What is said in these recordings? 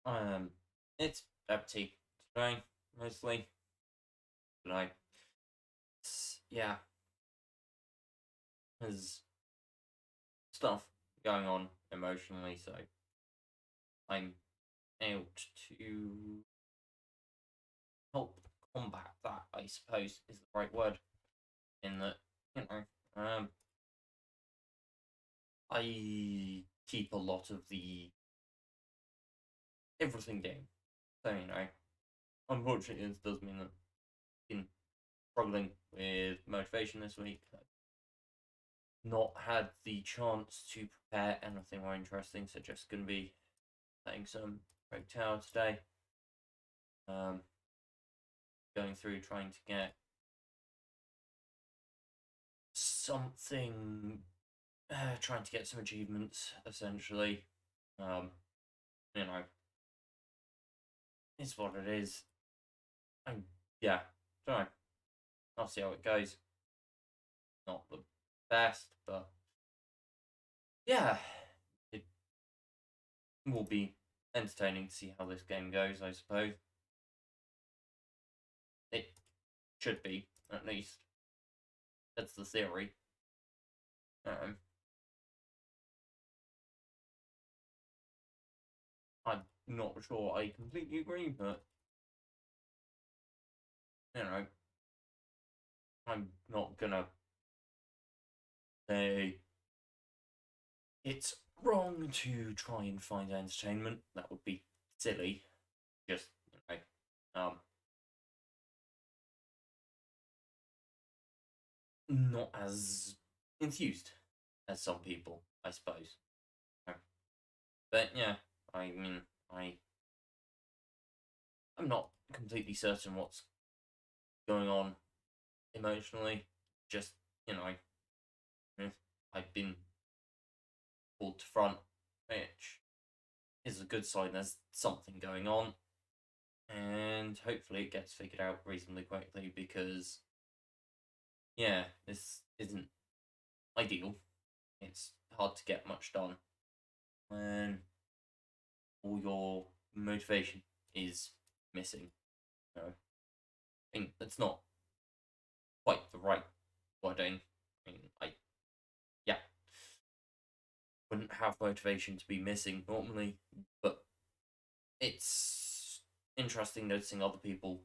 Um, it's empty today, mostly. But yeah, there's stuff going on emotionally, so I'm out to help combat that, I suppose, is the right word. In that, you know, I keep a lot of the everything game. So, unfortunately, this does mean that I've been struggling with motivation this week. Not had the chance to prepare anything more interesting, so just going to be playing some Rogue Tower today. Um, Going through trying to get something, trying to get some achievements, essentially. Um, you know, it's what it is. And yeah, don't know. I'll see how it goes. Not the best, but yeah, it will be entertaining to see how this game goes, I suppose. It should be, at least. That's the theory. Um, I'm not sure I completely agree, but you know, I'm not gonna say it's wrong to try and find entertainment. That would be silly. Just not as enthused as some people, I suppose. But yeah, I mean, I'm not completely certain what's going on emotionally. Just I've been pulled to front, which is a good sign there's something going on, and hopefully it gets figured out reasonably quickly because, yeah, this isn't ideal. It's hard to get much done when all your motivation is missing. I think that's not quite the right wording. Yeah, wouldn't have motivation to be missing normally, but it's interesting noticing other people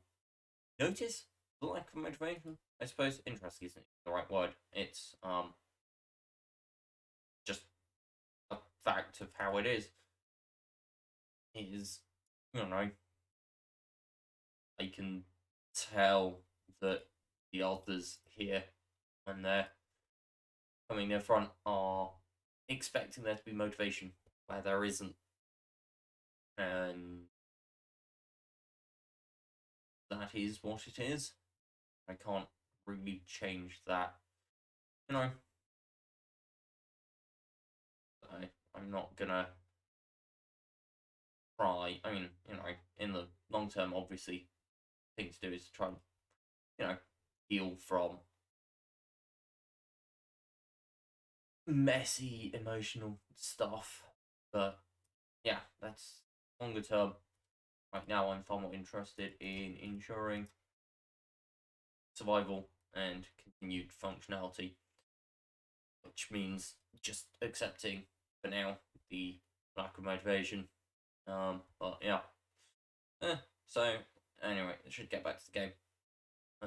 notice the lack of motivation. I suppose interesting isn't the right word. It's just a fact of how it is. Is I can tell that the others here when they're coming near front are expecting there to be motivation where there isn't, and that is what it is. I can't really change that. You know, I'm not gonna try. I mean, in the long term, obviously, thing to do is to try and, heal from messy emotional stuff. But yeah, that's longer term. Right now, I'm far more interested in ensuring survival and continued functionality, which means just accepting for now the lack of motivation. But yeah. So anyway, I should get back to the game.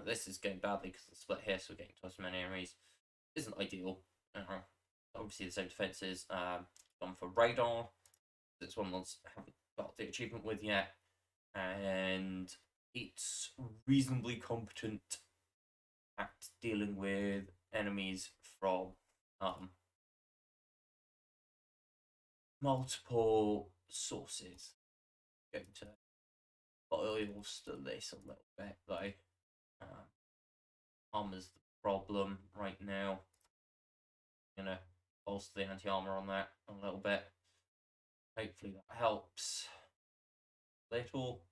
This is going badly because the split here, so we're getting twice as many enemies. Isn't ideal. Obviously, the same defenses. Gone for radar. It's one of the ones I haven't got the achievement with yet, and it's reasonably competent at dealing with enemies from multiple sources. Going to bolster this a little bit though. Armor's the problem right now. Gonna bolster the anti-armor on that a little bit. Hopefully that helps a little.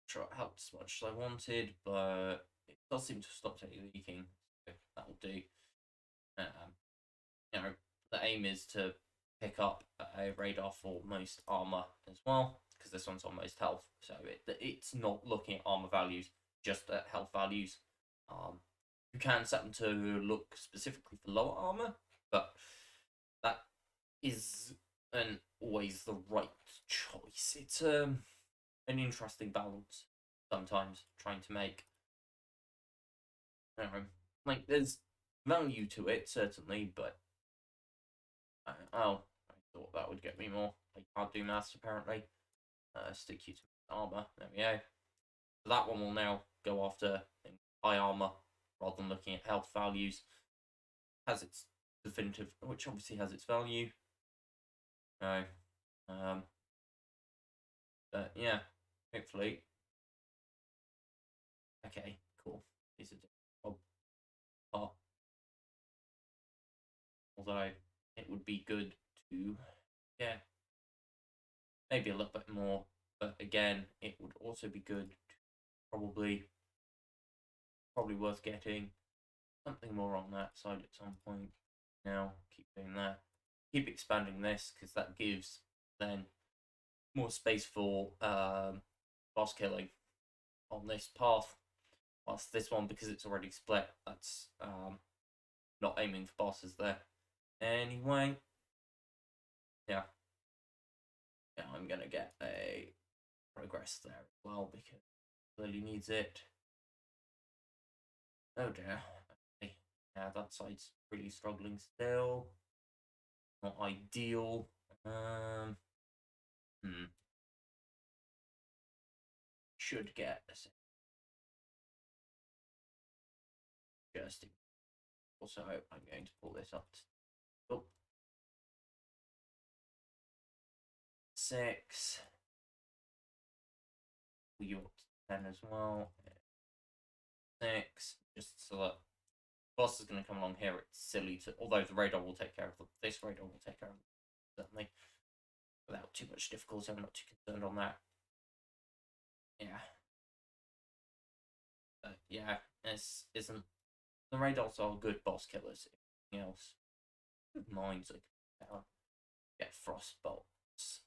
Sure, it helped as much as I wanted, but it does seem to stop taking leaking, so that'll do. Um, the aim is to pick up a radar for most armor as well, because this one's on most health, so it's not looking at armor values, just at health values. You can set them to look specifically for lower armor, but that isn't always the right choice. It's an interesting balance sometimes trying to make. Like there's value to it certainly, but oh, I thought that would get me more. I can't do maths apparently. Stick you to armor. There we go. So that one will now go after high armor rather than looking at health values. Has its definitive, which obviously has its value. No. But yeah, hopefully. Okay, cool. Is it oh, although it would be good to, yeah, maybe a little bit more. But again, it would also be good to probably worth getting something more on that side at some point. Now, keep doing that. Keep expanding this because that gives then more space for boss killing on this path. Whilst this one, because it's already split, that's not aiming for bosses there. Anyway, yeah, I'm gonna get a progress there as well because it really needs it. Oh dear. Okay. Yeah, that side's really struggling still. Not ideal. Should get a suggesting. Also, I'm going to pull this up. Oh, 6. You up to 10 as well. 6. Just so that boss is going to come along here. It's silly to, although the radar will take care of them. This radar will take care of them, certainly, without too much difficulty. I'm not too concerned on that. Yeah. But yeah, this isn't. The radars are good boss killers. Anything else? Mines I can get frostbolts.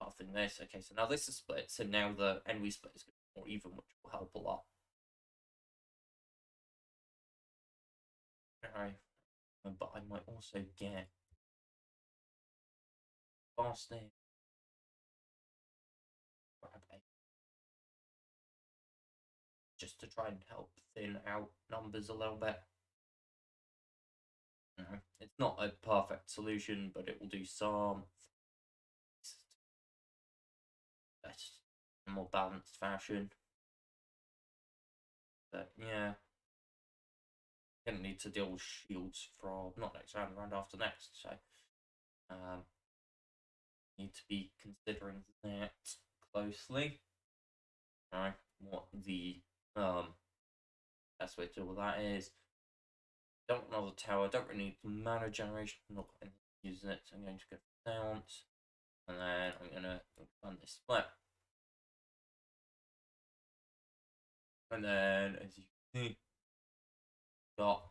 Apart from this, okay, so now this is split, so now the enemy split is going to be more even, which will help a lot. Alright, but I might also get fasting. Just to try and help thin out numbers a little bit. It's not a perfect solution, but it will do some. Better, in a more balanced fashion. But yeah, gonna need to deal with shields from not next round, round after next. So need to be considering that closely. Alright, what the best way to deal with that is. Don't want another tower, don't really need mana generation, I'm not going to use it, so I'm going to go for silence. And then I'm gonna run this split. And then as you can see, got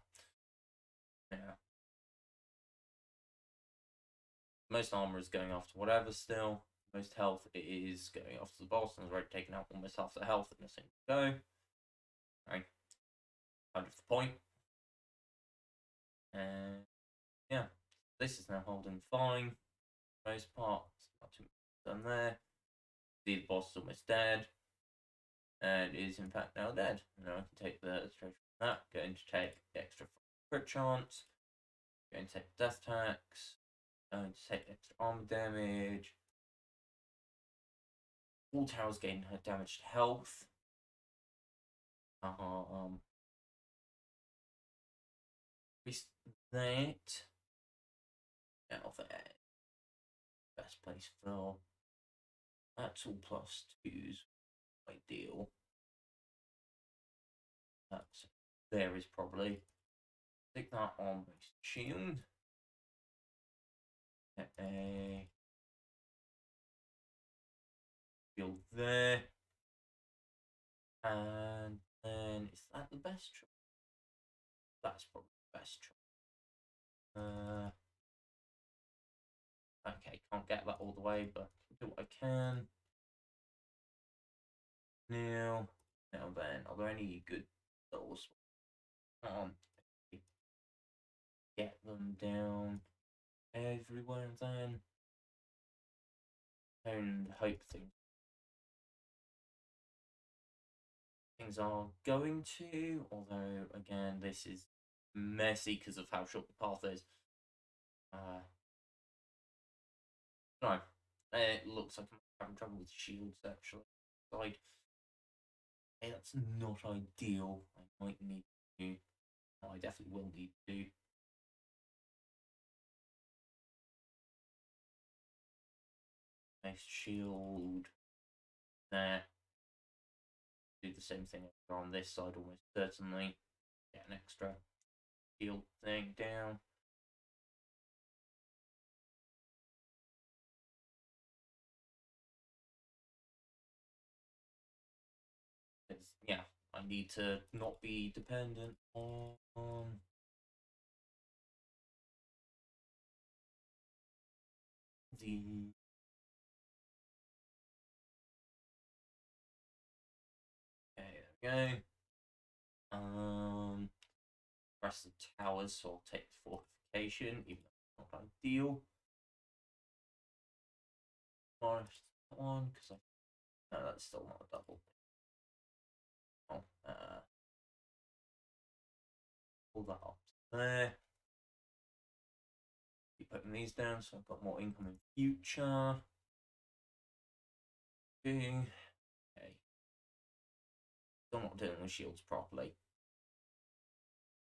most armor is going after whatever still. Most health is going after the boss and is already taken out almost half the health in a single go. Right. Kind of the point. And yeah. This is now holding fine. For the most part. Not too much done there. See the boss is almost dead. And is in fact now dead. Now I can take the straight from that. Going to take the extra crit chance. Going to take death tax. Going to take extra armor damage. All towers gain damaged health. That. Now there. Best place for. That's all plus 2s. Ideal. That's there is probably. Stick that on my shield. Get a shield there. And then is that the best choice? That's probably the best choice. Okay, can't get that all the way, but do what I can. Now, now then, are there any good doors? Get them down everywhere then, and hope things are going to. Although again, this is messy because of how short the path is. No, it looks like I'm having trouble with shields actually. Side. Hey, that's not ideal. I might need to. I definitely will need to. Nice shield there. Do the same thing on this side almost certainly. Get an extra shield thing down. It's, yeah, I need to not be dependent on the. Okay, there we go. Press the towers, so I'll take the fortification, even though it's not ideal. Forest one, because no, that's still not a double. Oh, pull that up there. Keep putting these down, so I've got more income in future. Okay. Still not dealing with shields properly.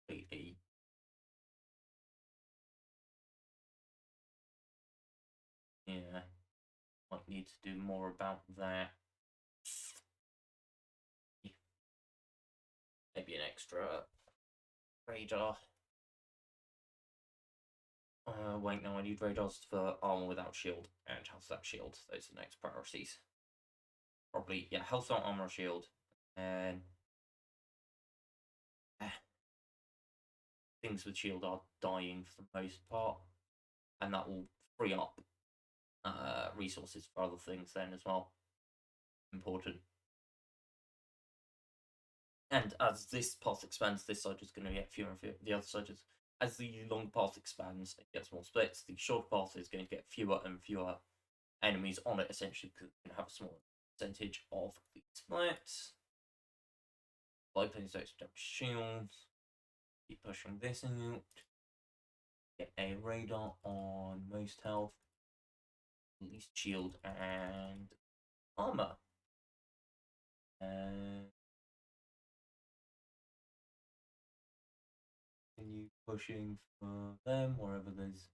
Completely. Yeah. Might need to do more about that. Maybe an extra radar. Wait, no, I need radars for armor without shield and health without shield. Those are the next priorities. Probably, yeah, health without armor or shield. And things with shield are dying for the most part. And that will free up resources for other things then as well. Important. And as this path expands, this side is going to get fewer and fewer. The other side is, as the long path expands, it gets more splits. The short path is going to get fewer and fewer enemies on it, essentially, because it's going to have a smaller percentage of the splits. Bypass those shields. Keep pushing this out. Get a radar on most health. At least shield and armor. And continue pushing for them wherever there's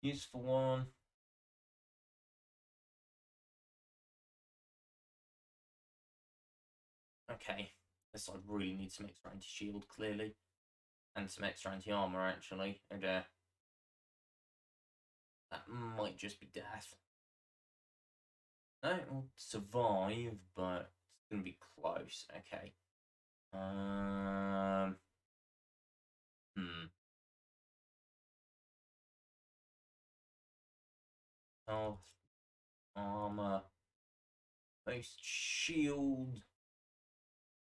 useful one. Okay, this side really needs some extra anti-shield, clearly. And some extra anti-armor, actually. And that might just be death. No, it will survive, but it's going to be close. Okay. Hmm. Health, armor, base shield.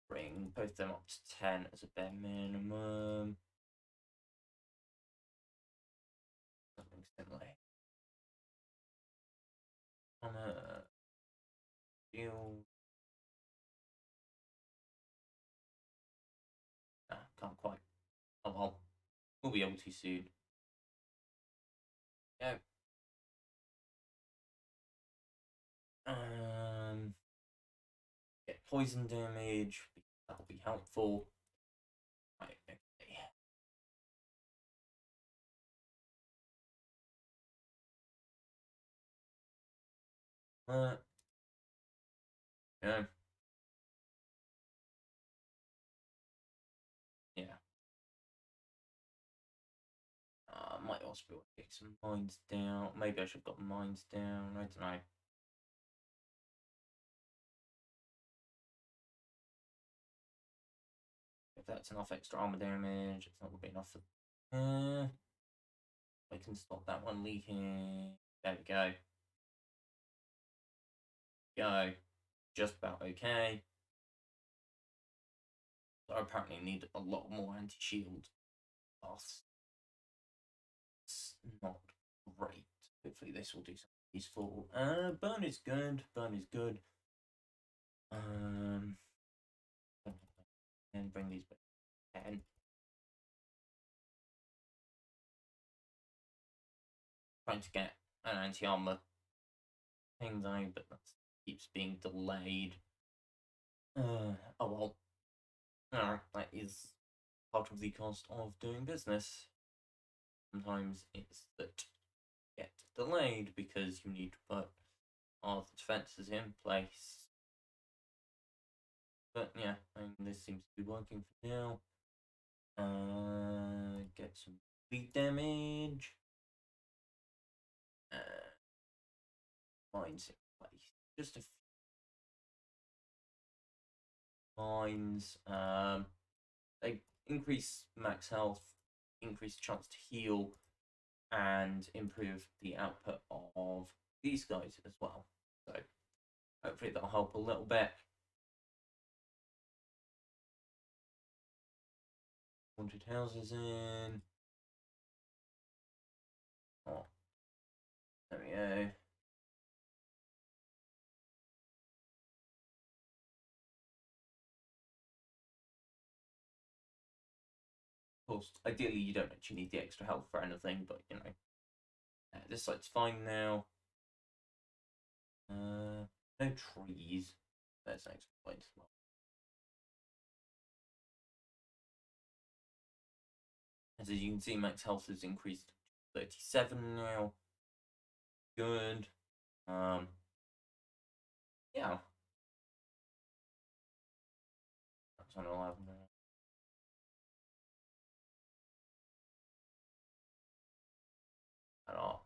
Bring both them up to 10 as a bare minimum. Something similar. Armor, shield. Can't quite. Oh well. We'll be able to soon. Yeah. Get poison damage. That'll be helpful. Right, okay. Yeah. Yeah. Might also be able to get some mines down. Maybe I should have got mines down. I don't know. If that's enough extra armor damage, it's not going to be enough for. I can stop that one leaking. There we go. Go. Just about okay. So I apparently need a lot more anti-shield paths. It's not great. Hopefully this will do something useful. Burn is good. Burn is good. And bring these back. And trying to get an anti-armor thing though, but that keeps being delayed. Oh well. That is part of the cost of doing business. Sometimes it's that get delayed because you need to put all the defenses in place. But yeah, I mean, this seems to be working for now. Get some bleed damage. Mines in place. Just a few mines. They increase max health, increase chance to heal, and improve the output of these guys as well. So hopefully that'll help a little bit. Haunted houses in. Oh, there we go. Of course, ideally you don't actually need the extra health for anything, but you know, this site's fine now. No trees. There's an extra point as well. As you can see, max health has increased to 37 now. Good. Yeah. That's on 11 now. That up.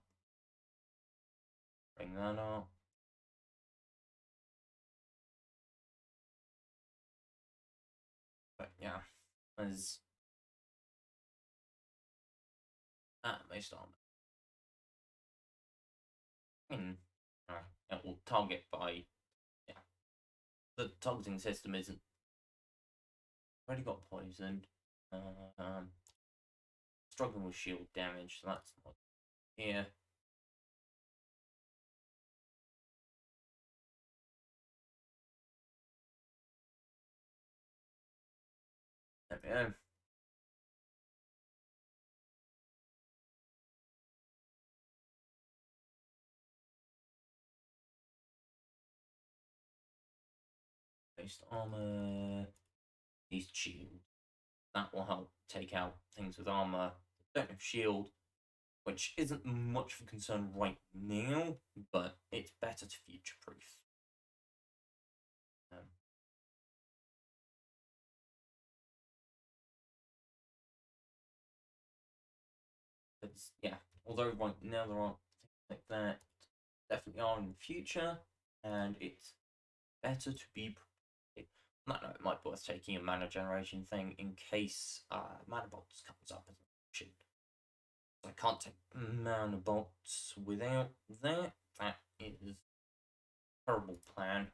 Bring that up. But yeah, as most armor. It will target by, yeah. The targeting system isn't. Already got poisoned. Struggling with shield damage, so that's not here. There we go. Based armor. These shield. That will help take out things with armor. Don't have shield, which isn't much of a concern right now, but it's better to future proof. It's, yeah, although right now there aren't things like that, definitely are in the future, and it's better to be prepared. No, it might be worth taking a mana generation thing in case mana bolts comes up as an option. I can't take mana bolts without that. That is a terrible plan.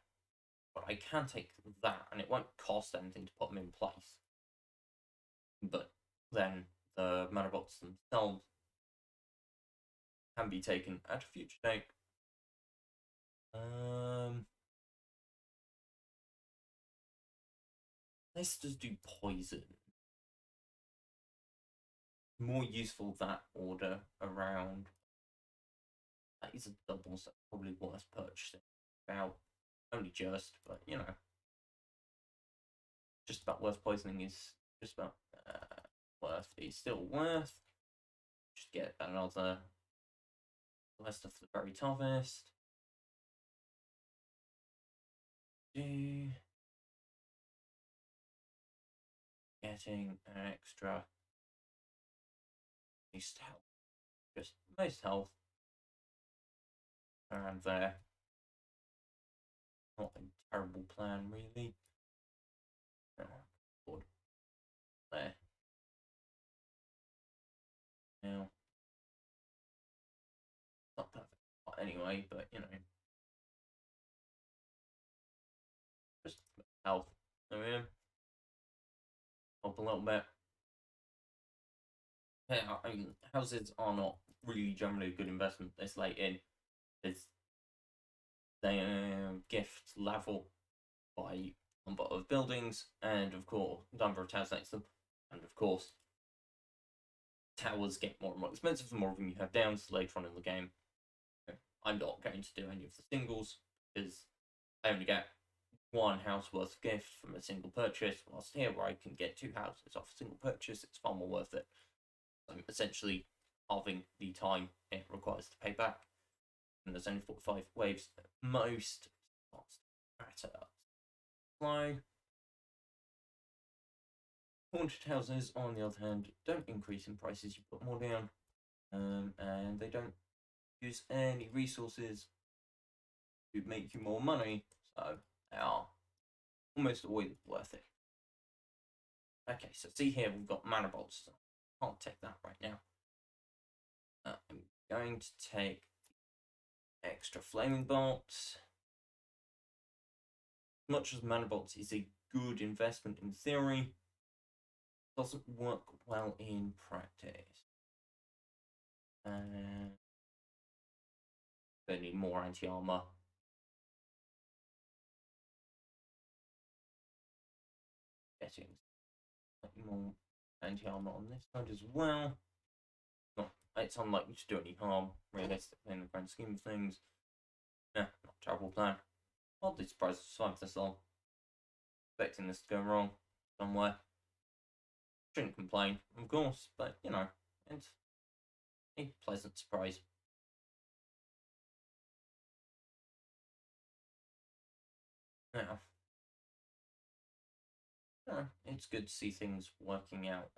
But I can take that, and it won't cost anything to put them in place. But then the mana bolts themselves can be taken at a future date. Let's just do poison. More useful that order around. That is a double, so probably worth purchasing. About only just, but you know, just about worth poisoning is just about worth. It's still worth. Just get another list of the very toughest. Getting an extra most health, just most health around there. Not a terrible plan, really. Oh, God. There. Now, not perfect. anyway, but just health. So yeah, help a little bit. Yeah, I mean, houses are not really generally a good investment this late in. It's they gift level by number of buildings, and of course, number of towers next to them, and of course, towers get more and more expensive the more of them you have down. So later on in the game, I'm not going to do any of the singles because I only get one house worth of gift from a single purchase. Whilst here, where I can get two houses off a single purchase, it's far more worth it. I'm essentially halving the time it requires to pay back. And there's only 45 waves at most. Matter. Slow. Haunted houses, on the other hand, don't increase in prices. You put more down, and they don't use any resources to make you more money, so they are almost always worth it. Okay, so see here we've got mana bolts. So can't take that right now. I'm going to take extra flaming bolts. Much as mana bolts is a good investment in theory, doesn't work well in practice. They need more anti-armor. Getting slightly more anti-armor on this side as well. It's unlikely to do any harm, realistically, in the grand scheme of things. Yeah, not a terrible plan. Oddly surprised to survive this long. Expecting this to go wrong somewhere. Shouldn't complain, of course, but it's a pleasant surprise. Yeah. It's good to see things working out.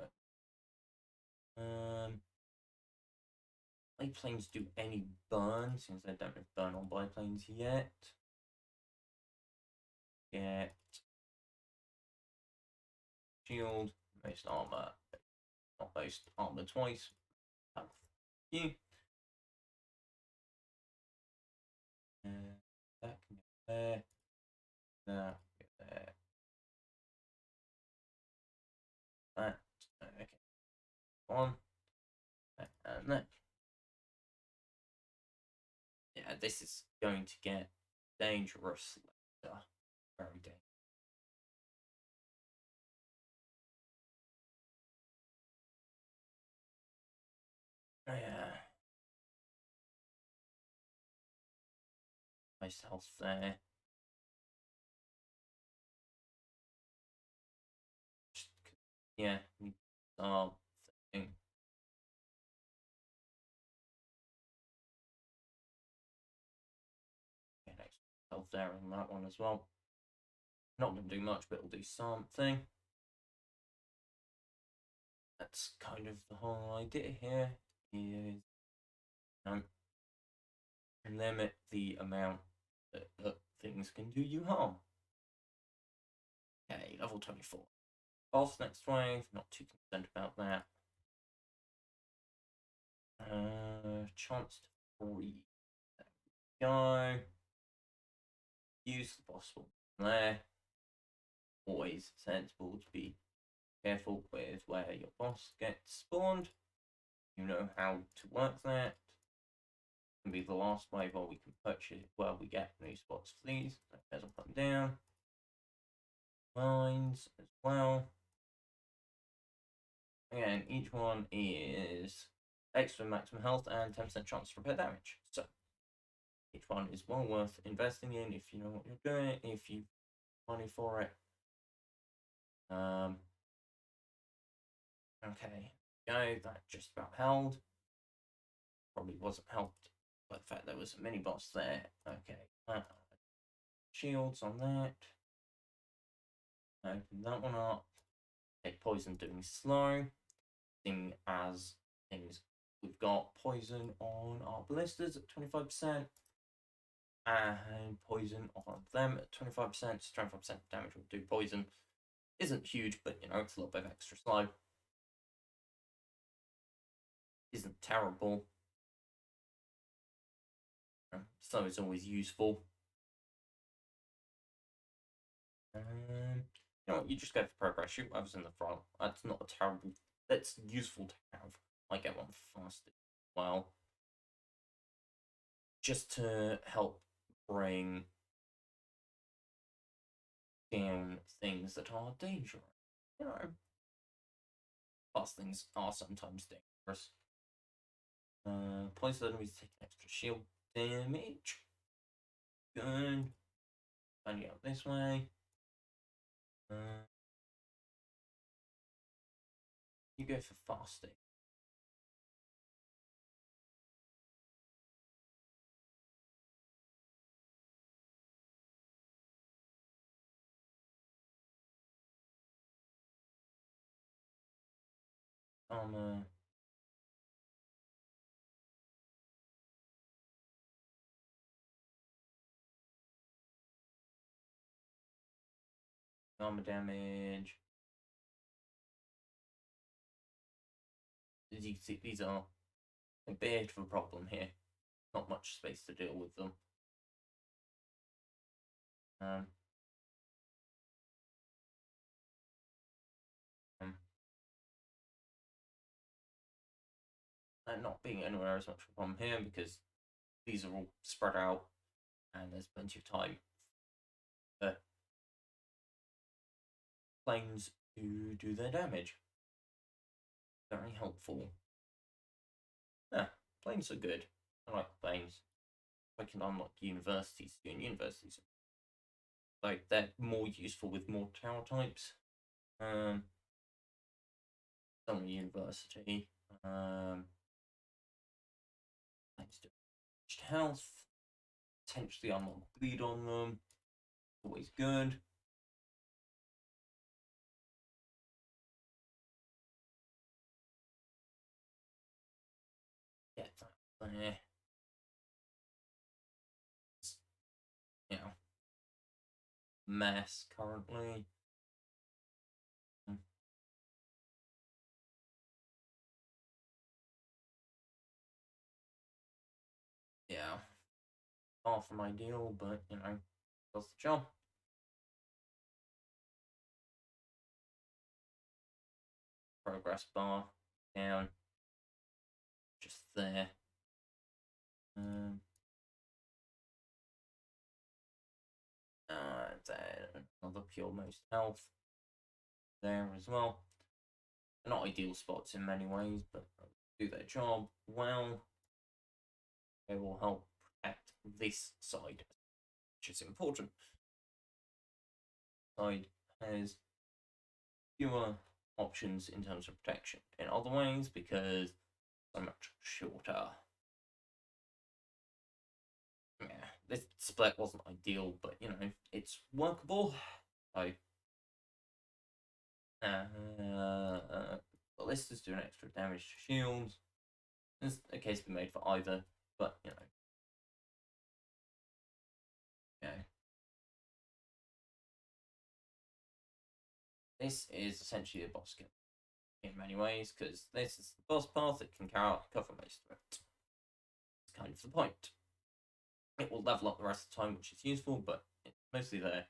Biplanes do any burn, since I don't have burn on biplanes yet. Get shield, most armor, not most armor twice. Have you. That can go there. That go there. That. Okay. One. And that. Yeah, this is going to get dangerous later. Very dangerous. Yeah. Nice health there. Yeah, we start thinking. Yeah, next health there on that one as well. Not going to do much, but it'll do something. That's kind of the whole idea here. Is limit the amount that things can do you harm. Okay, level 24. Boss next wave, not too concerned about that. Chance to free. There we go. Use the possible there. Always sensible to be careful with where your boss gets spawned. You know how to work that. Can be the last wave, or we can purchase where we get new spots for these. There's up and down. Mines as well. Again, each one is extra maximum health and 10% chance to repair damage. So each one is well worth investing in if you know what you're doing, if you've money for it. Okay, go. That just about held. Probably wasn't helped by the fact there was a mini boss there. Okay, shields on that. Open that one up. Take poison doing slow. Seeing as things we've got poison on our ballistas at 25%. And poison on them at 25%. So 25% damage will do poison. Isn't huge, but it's a little bit of extra slow. Isn't terrible. so it's always useful. You know what? You just go for progress. Shoot whatever's in the front. That's not a terrible. That's useful to have. I get one fast as well, just to help bring down things that are dangerous. You know, fast things are sometimes dangerous. Poison enemies take extra shield damage. Good. Turn out this way. You go for fasting. Armor. Armor damage. As you can see, these are a bit of a problem here. Not much space to deal with them. Um, um, and not being anywhere as much of a problem here because these are all spread out and there's plenty of time for planes to do their damage. Very helpful. Yeah, planes are good. I like planes. I can unlock universities soon. Universities, like they're more useful with more tower types. Some university. Thanks to health. Potentially unlock bleed on them. Always good. Get that there. You know, mess currently. Yeah, far from ideal, but you know, does the job. Progress bar down, just there. Then another pure most health there as well. Not ideal spots in many ways, but do their job well. They will help protect this side, which is important. Side has fewer options in terms of protection in other ways because so much shorter. Yeah, this split wasn't ideal, but you know, it's workable. So, ballistas do an extra damage to shields. There's a case to be made for either, but you know, yeah. This is essentially a boss kill in many ways because this is the boss path that can cover most of it. It's kind of the point. It will level up the rest of the time, which is useful, but it's mostly there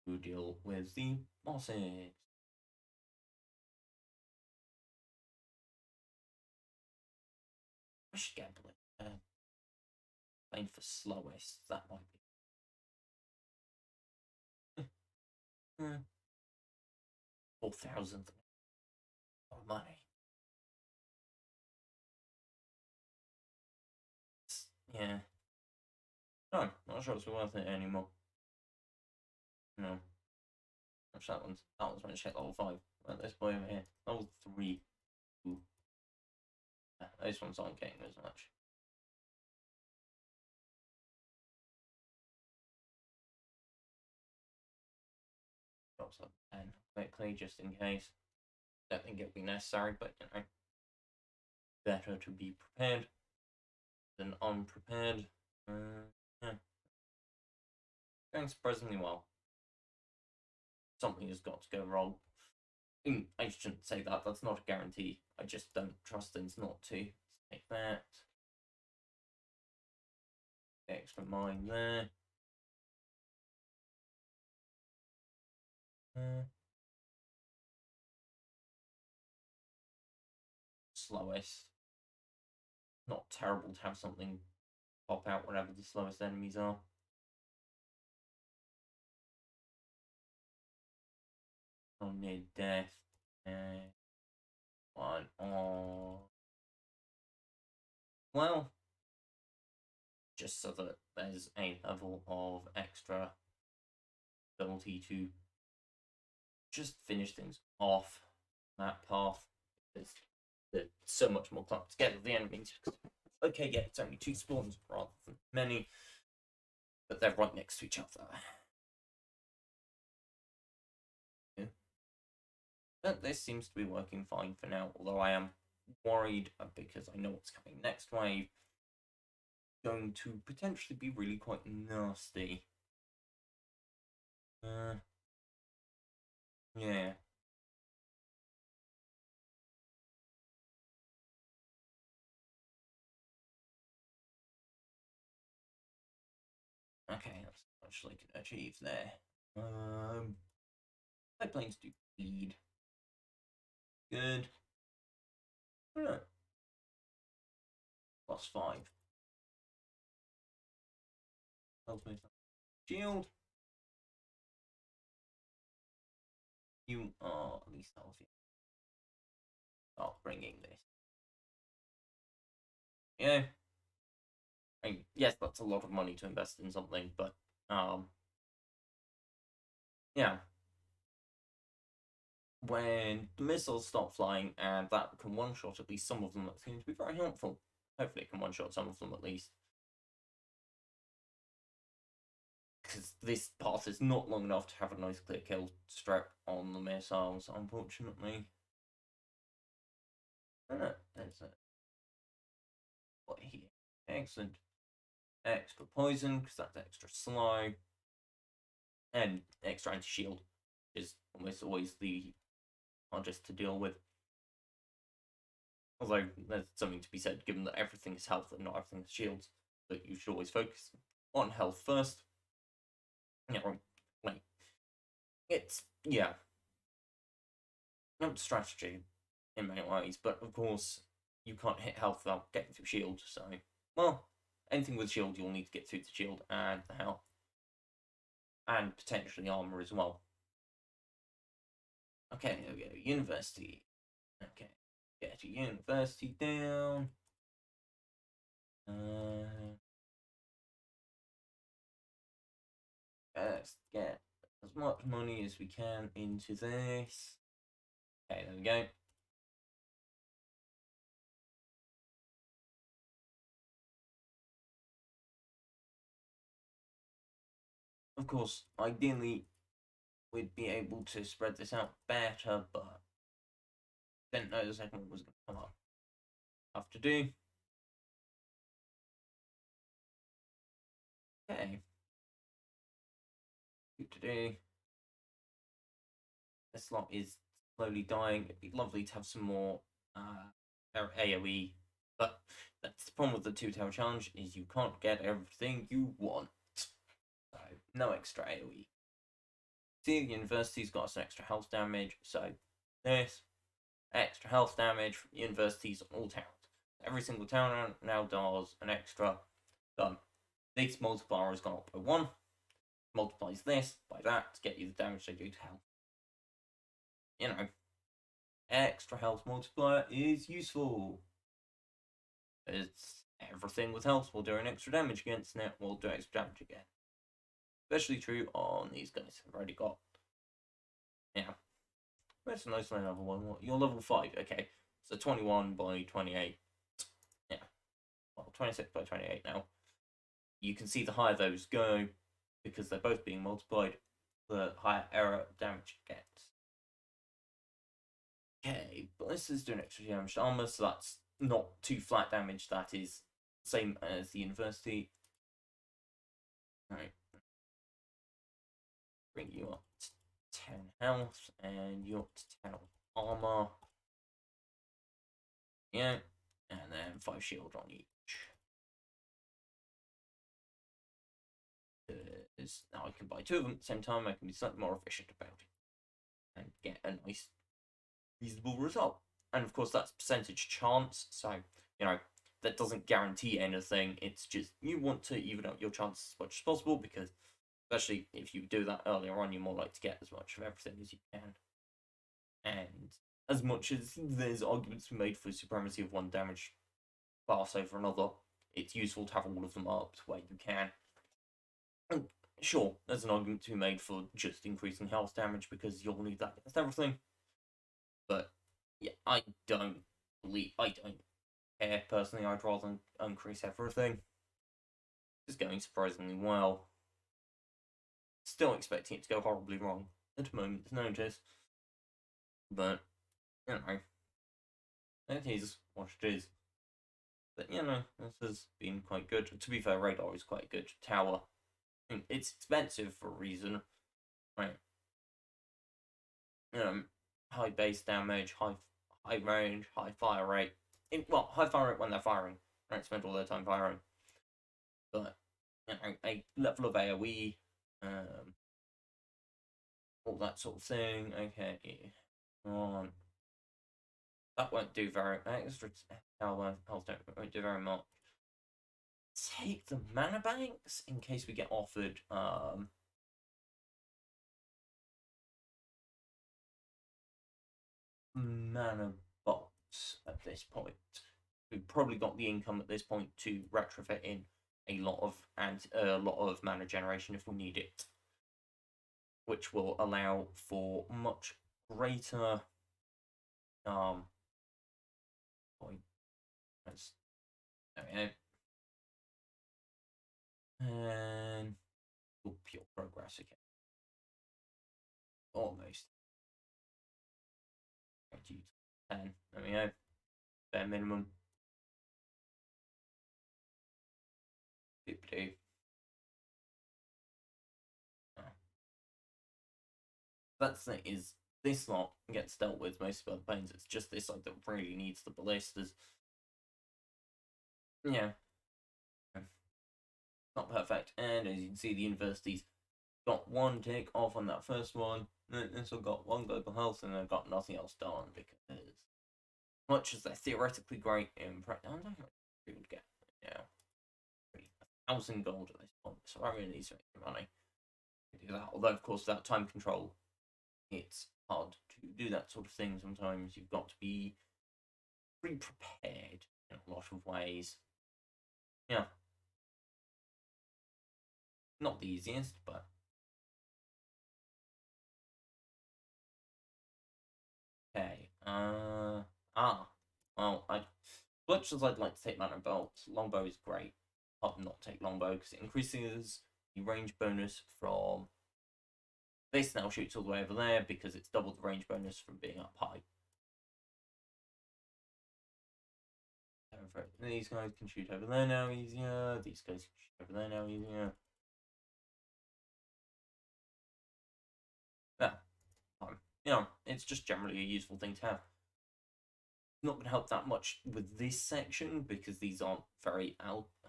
to deal with the bosses. I should get playing for slowest. That might be 4,000 money. Yeah. No, not sure it's worth it anymore. No. That one's when it hit level 5. But this boy over here, level 3. Ooh. Yeah, those ones aren't getting as much. Drops up 10 quickly, just in case. Don't think it'll be necessary, but you know, better to be prepared than unprepared. Yeah. Going surprisingly well. Something has got to go wrong. I shouldn't say that, that's not a guarantee. I just don't trust things not to. Take that. Extra mine there. Slowest. Not terrible to have something pop out whenever the slowest enemies are. On near death. And one on. Well, just so that there's a level of extra ability to just finish things off that path. There's so much more clumped together the enemies. Okay, yeah, it's only 2 spawns rather than many, but they're right next to each other. Yeah. But this seems to be working fine for now, although I am worried because I know what's coming next wave. Going to potentially be really quite nasty. Yeah. Okay, that's how much I can achieve there. Pipelines do speed. Good. +5. Shield. You are at least healthy. Start bringing this. Yeah. I mean, yes, that's a lot of money to invest in something, but yeah. When the missiles stop flying and that can one-shot at least some of them, that seems to be very helpful. Hopefully it can one-shot some of them at least. Because this path is not long enough to have a nice clear kill strip on the missiles, unfortunately. There's a... What here? Excellent. Extra poison, because that's extra slow. And extra anti-shield is almost always the hardest to deal with. Although there's something to be said, given that everything is health and not everything is shields, that you should always focus on health first. Yeah, like it's strategy in many ways, but of course you can't hit health without getting through shield. So, well, anything with shield you'll need to get through the shield and the health, and potentially armor as well. Okay, there we go. University. Okay, get a university down. Let's get as much money as we can into this. Okay, there we go. Of course, ideally, we'd be able to spread this out better, but didn't know the second one was going to come up. Have to do. Okay. To do. This lot is slowly dying. It'd be lovely to have some more AoE, but that's the problem with the 2 tower challenge is you can't get everything you want. So no extra AoE. See, the university's got some extra health damage, so this extra health damage from universities on all towns. Every single town now does an extra. Done. This multiplier has gone up by 1. Multiplies this by that to get you the damage they do to health. You know, extra health multiplier is useful. It's everything with health will do an extra damage against it, will do extra damage again. Especially true on these guys. I've already got. Yeah. That's a nice level 1. You're level 5, okay. So 21 by 28. Yeah. Well, 26 by 28 now. You can see the higher those go, because they're both being multiplied, the higher error damage it gets. Okay, Ballista's doing extra damage to armor, so that's not too flat damage. That is same as the university. Alright. Bring you up to 10 health, and you're up to 10 armor. Yeah, and then 5 shield on each. because now I can buy 2 of them at the same time. I can be slightly more efficient about it and get a nice, reasonable result. And of course, that's percentage chance, so that doesn't guarantee anything. It's just you want to even out your chances as much as possible, because especially if you do that earlier on, you're more likely to get as much of everything as you can. And as much as there's arguments to be made for supremacy of one damage class over another, it's useful to have all of them up where you can. And sure, there's an argument to be made for just increasing health damage, because you'll need that against everything. But yeah, I don't care personally. I'd rather increase everything. It's going surprisingly well. Still expecting it to go horribly wrong at a moment's notice. But, it is what it is. But, this has been quite good. To be fair, radar is quite good. Tower, it's expensive for a reason, right? High base damage, high range, high fire rate. High fire rate when they're firing. Don't spend all their time firing. But, a level of AoE, all that sort of thing. Okay, on. That won't do very. Extra health won't do very much. Take the mana banks in case we get offered mana bots at this point. We've probably got the income at this point to retrofit in a lot of mana generation if we need it, which will allow for much greater points. There we go. And pure progress again. Almost. 10. There we go. Bare minimum. Ep2. That's the thing, is this lot gets dealt with most of the pains. It's just this side that really needs the ballistas. Yeah. Not perfect. And as you can see, the university's got 1 tick off on that first one. This one got 1 global health, and they've got nothing else done, because much as they're theoretically great in practice, I don't know if would get 1,000 gold at this point, so I really need to make money to do that. Although, of course, without time control, it's hard to do that sort of thing. Sometimes you've got to be pre-prepared in a lot of ways. Yeah. Not the easiest, but okay. Well, as much as I'd like to take mana bolts, longbow is great. I'll not take longbow because it increases the range bonus from this now shoots all the way over there, because it's double the range bonus from being up high. These guys can shoot over there now easier. These guys can shoot over there now easier. Yeah, it's just generally a useful thing to have. Not going to help that much with this section because these aren't very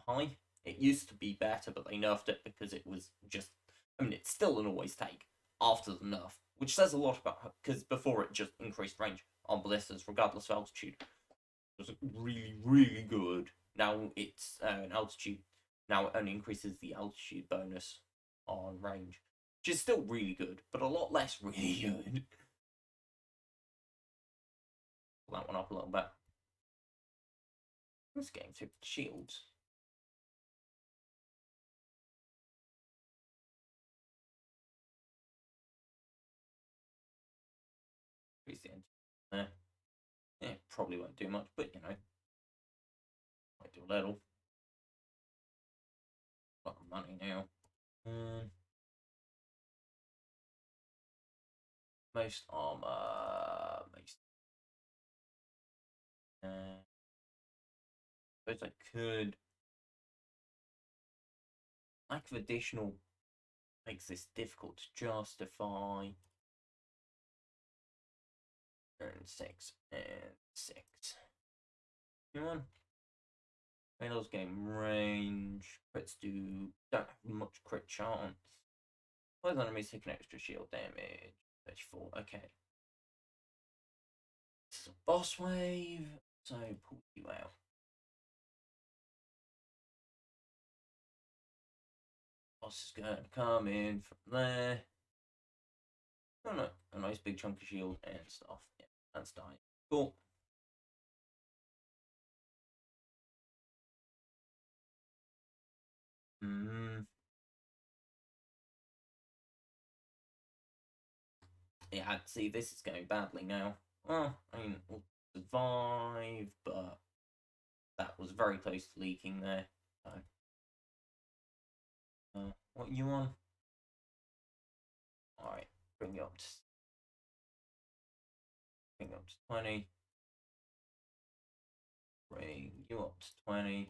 high. It used to be better, but they nerfed it because it was just. It's still an always take after the nerf, which says a lot about, because before it just increased range on ballistas regardless of altitude. It was really, really good. Now it's an altitude. Now it only increases the altitude bonus on range, which is still really good, but a lot less really good. Pull that one up a little bit. This game through shields. Increase the end. Yeah, probably won't do much, but might do a little. Got money now. Most armor, most. Suppose I could. Lack of additional makes this difficult to justify. And 6 and 6. Come on. Fails game range. Crits don't have much crit chance. Both enemies take an extra shield damage. 34. Okay. This is a boss wave, so pull you out. Boss is going to come in from there. Oh no, a nice big chunk of shield and stuff. Yeah, that's dying. Cool. Yeah, see, this is going badly now. Well, I mean, we'll survive, but that was very close to leaking there. So, what are you on? Alright, bring you up to 20. Bring you up to 20.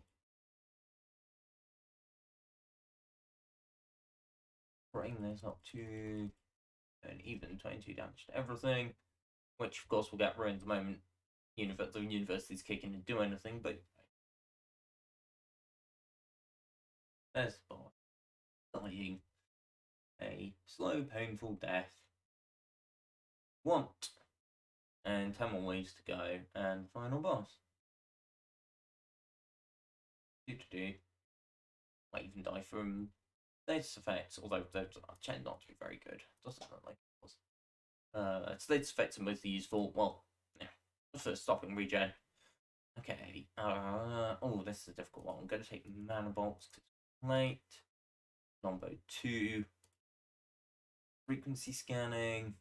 Bring this up to an even 22 damage to everything, which of course will get ruined the moment the university's kicking and do anything, but there's the boss dying a slow, painful death. Want and 10 more waves to go, and final boss. Do might even die from status effects, although those tend not to be very good. Doesn't look like it was. Status effects are mostly useful. Well, yeah, for stopping regen. Okay. Oh, this is a difficult one. I'm going to take mana bolts because it's late. Longbow 2. Frequency scanning.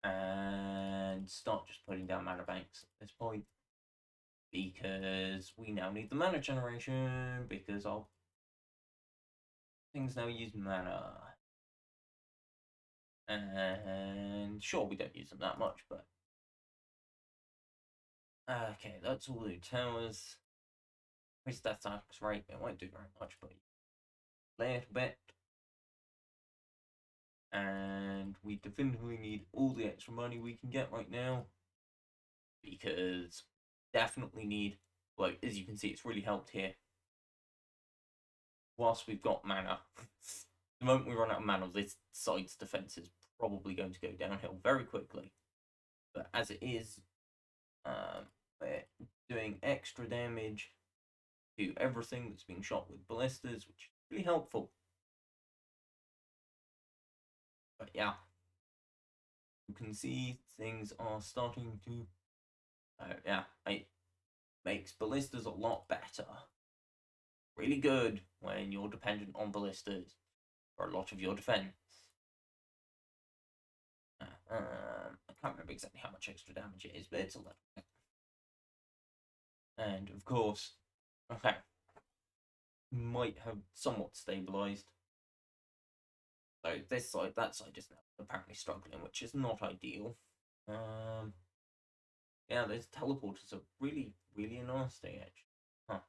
And start just putting down mana banks at this point. Because we now need the mana generation. Because our things now use mana. And sure, we don't use them that much, but okay, that's all the towers. Increase death tax rate, it won't do very much, but a little bit. And we definitively need all the extra money we can get right now. Because definitely need, well, as you can see, it's really helped here. Whilst we've got mana, the moment we run out of mana, this side's defense is probably going to go downhill very quickly. But as it is, we're doing extra damage to everything that's being shot with ballistas, which is really helpful. But yeah, you can see things are starting to. Yeah, it makes ballistas a lot better. Really good when you're dependent on ballistas for a lot of your defense. I can't remember exactly how much extra damage it is, but it's a little bit. And of course, okay, might have somewhat stabilized. So this side, that side is now apparently struggling, which is not ideal. Yeah, those teleporters are really, really nasty, actually. Huh.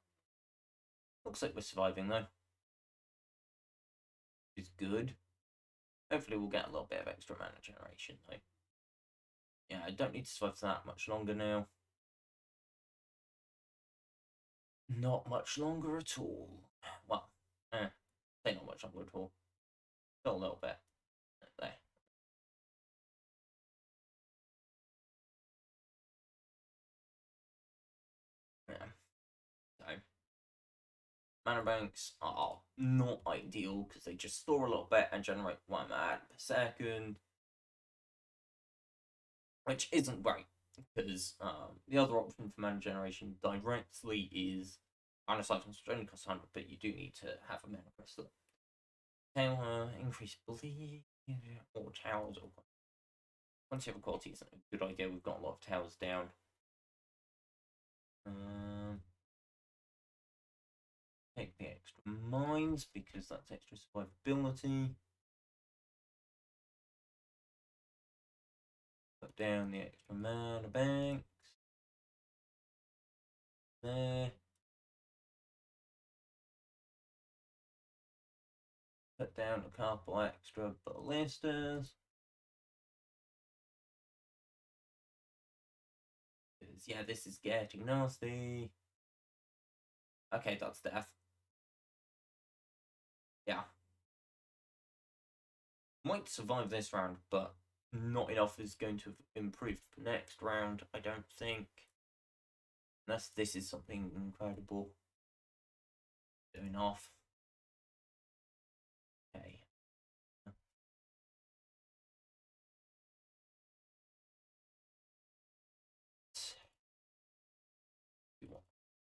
Looks like we're surviving, though. Which is good. Hopefully we'll get a little bit of extra mana generation, though. Yeah, I don't need to survive that much longer now. Not much longer at all. Well, say not much longer at all. Still a little bit. There. Yeah. So, mana banks are not ideal because they just store a little bit and generate 1 mana per second, which isn't great because the other option for mana generation directly is mana siphons, which only cost 100, but you do need to have a mana crystal. Tower, increase bleed, or towers, or once you have a quality, isn't a good idea. We've got a lot of towers down. Take the extra mines because that's extra survivability. Put down the extra mana banks. There. Put down a couple extra ballistas. Because, yeah, this is getting nasty. Okay, that's death. Yeah. Might survive this round, but not enough is going to have improved for next round, I don't think. Unless this is something incredible. Doing off. Okay.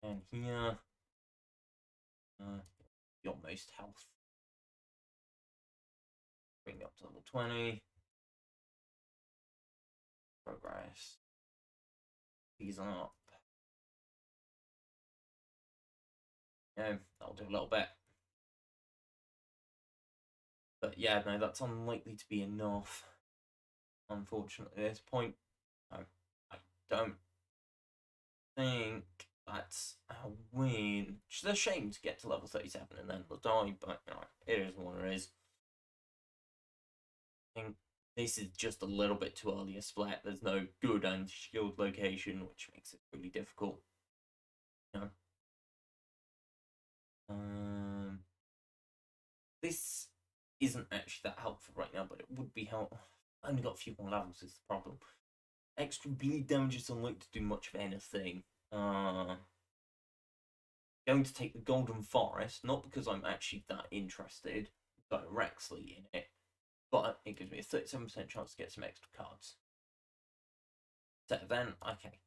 And here, your most health. Bring it up to level 20. Progress. These are up. Yeah, that'll do a little bit. But yeah, no, that's unlikely to be enough. Unfortunately, at this point, I don't think that's a win. Which is a shame to get to level 37 and then they'll die, but you know, it is what it is. I think this is just a little bit too early a split. There's no good anti-shield location, which makes it really difficult. You know? This isn't actually that helpful right now, but it would be helpful. I only got a few more levels is the problem. Extra bleed damage is unlikely to do much of anything. Going to take the Golden Forest, not because I'm actually that interested directly in it, but it gives me a 37% chance to get some extra cards. So then, okay,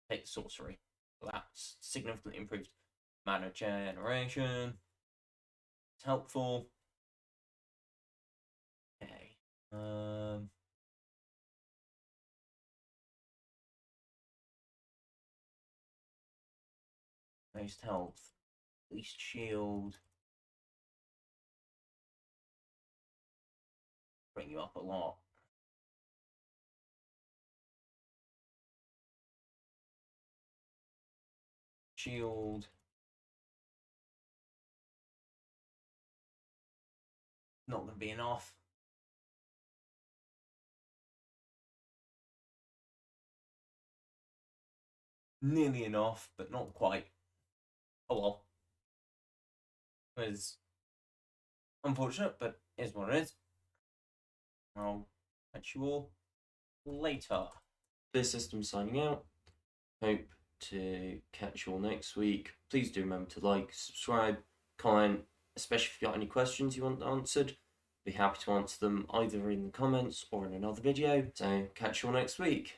take the Sorcery. That's significantly improved mana generation. It's helpful. Okay. Most health. Least shield. Bring you up a lot. Shield. Not going to be enough. Nearly enough, but not quite. Oh well. It was unfortunate, but is what it is. I'll catch you all later. This system signing out. Hope to catch you all next week. Please do remember to like, subscribe, comment, especially if you've got any questions you want answered. Be happy to answer them either in the comments or in another video. So catch you all next week.